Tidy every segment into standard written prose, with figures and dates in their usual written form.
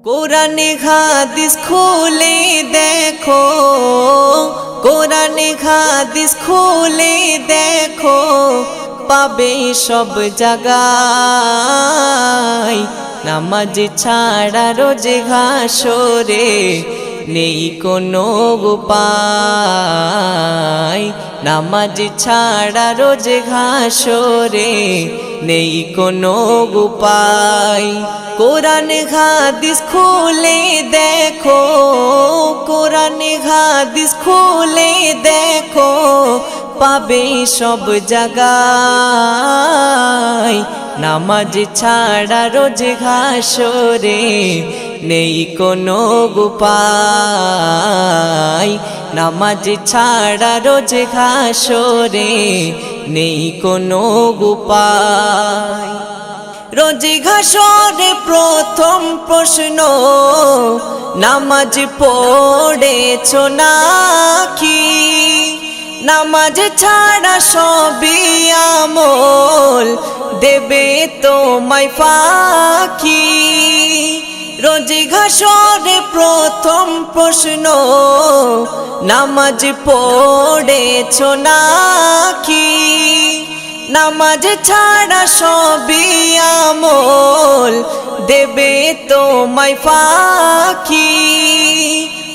কোরআনে হাদিস খুলে দেখো, কোরআনে হাদিস খুলে দেখো, পাবে সব জায়গায়। নামাজ ছাড়া রোজে হাসরে নেই কোনো উপায়। নামাজ ছাড়া রোজে হাসরে নেই কোনো উপায়। কোরআনে হাদিস খুলে দেখো, কোরআনে হাদিস খুলে দেখো, পাবে সব জায়গায়। নামাজ ছাড়া রোজে হাসরে নেই কোনো উপায়। নামাজ ছাড়া রোজে হাসরে নেই কোনো উপায়। রোজে হাসরে প্রথম প্রশ্ন, নামাজ পড়েছো নাকি? নামাজ ছাড়া সবই আমল দেবে তোমায় ফাঁকি। রোজে হাসরে প্রথম প্রশ্ন, নামাজ পড়েছো নাকি? নামাজ ছাড়া সবই আমল দেবে তোমায় ফাঁকি।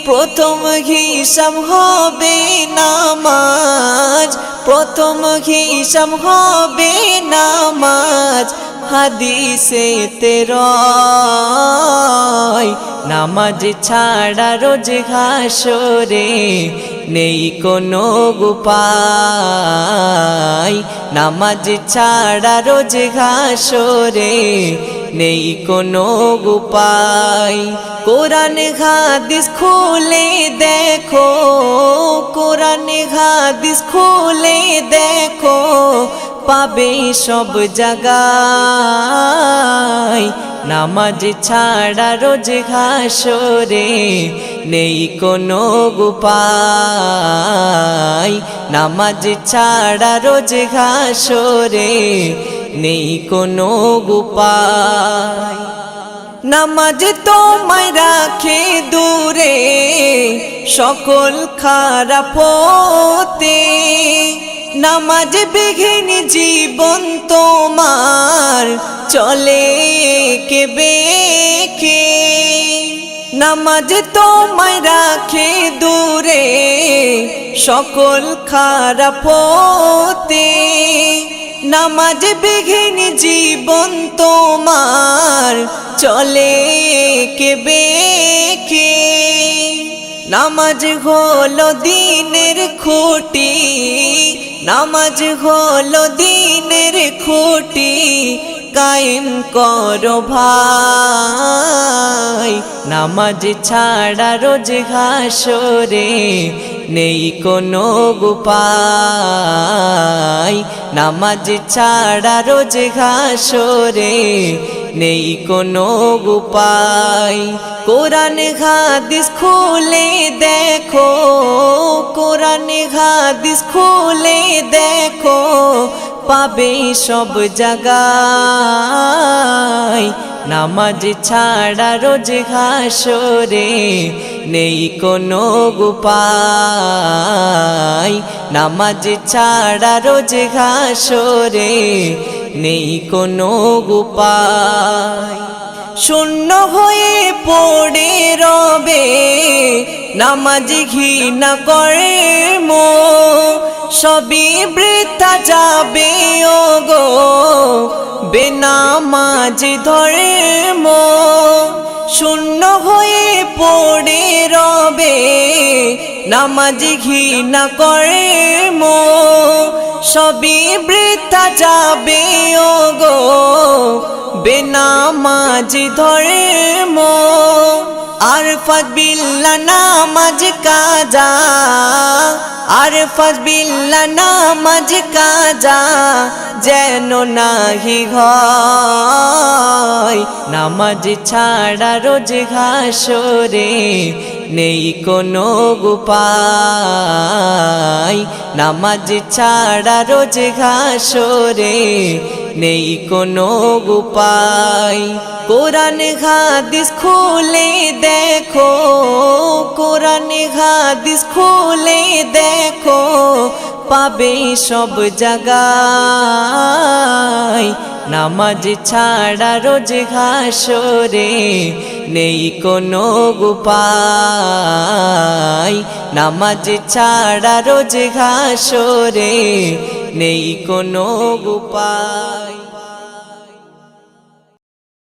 প্রথম হিসাব হবে নামাজ, প্রথম হিসাব হবে নামাজ। হাদিসেতে রয় নামাজ ছাড়া রোজে হাসরে নেই কোনো উপায়। নামাজ ছাড়া রোজে হাসরে নেই কোনো উপায়। কোরআনে হাদিস খুলে দেখো, কোরআনে হাদিস খুলে দেখো, পাবে সব জায়গায়। নামাজ ছাড়া রোজে হাসরে নেই কোনো উপায়। নামাজ ছাড়া রোজে হাসরে নেই কোনো উপায়। নামাজ তোমায় রাখে দূরে সকল খারাপ হতে। নামাজ বিঘিন জীবন তোমার চলে কে বেঁকে। নামাজ তোমায় রাখে দূরে সকল খারাপ হতে। নামাজ বিঘিন জীবন তোমার চলে কে বেঁকে। নামাজ হলো দিনের খুঁটি, নামাজ হলো দিনের খুঁটি, কায়েম করো ভাই। নামাজ ছাড়া রোজে হাসরে নেই কোনো উপায়। নামাজ ছাড়া রোজে হাসরে নেই কোনো উপায়। কোরআনে হাদিস খুলে দেখো, কোরআনে হাদিস খুলে দেখো, পাবে সব জায়গায়। নামাজ ছাড়া রোজে হাসরে নেই কোনো উপায়। নামাজ ছাড়া রোজে হাসরে নেই কোনো উপায়। শূন্য হয়ে পড়ে রবে নামাজ ঘৃণা করে মো, সবই বৃথা যাবে ওগো বেনামাজ ধর্ম। শূন্য হয়ে পড়ে রবে নামাজ ঘৃণা করে মো, সবই বৃথা যাবে ওগো বেনামাজ ধর্ম। আরফাত বিল্লাহ নামাজ কাজা, আরফাত বিল্লাহ নামাজ কাজা, যেন নাহি হয়। নামাজ ছাড়া রোজে হাসরে নেই কোনো উপায়। নামাজ ছাড়া রোজে হাসরে নেই কোনো উপায়। কোরআন হাদিস খুলে দেখো, কোরআন হাদিস খুলে দেখো, পাবে সব জায়গায়। নামাজ ছাড়া রোজ হাসরে নেই কোনো উপায়, নামাজ ছাড়া রোজ হাসরে নেই কোনো উপায়।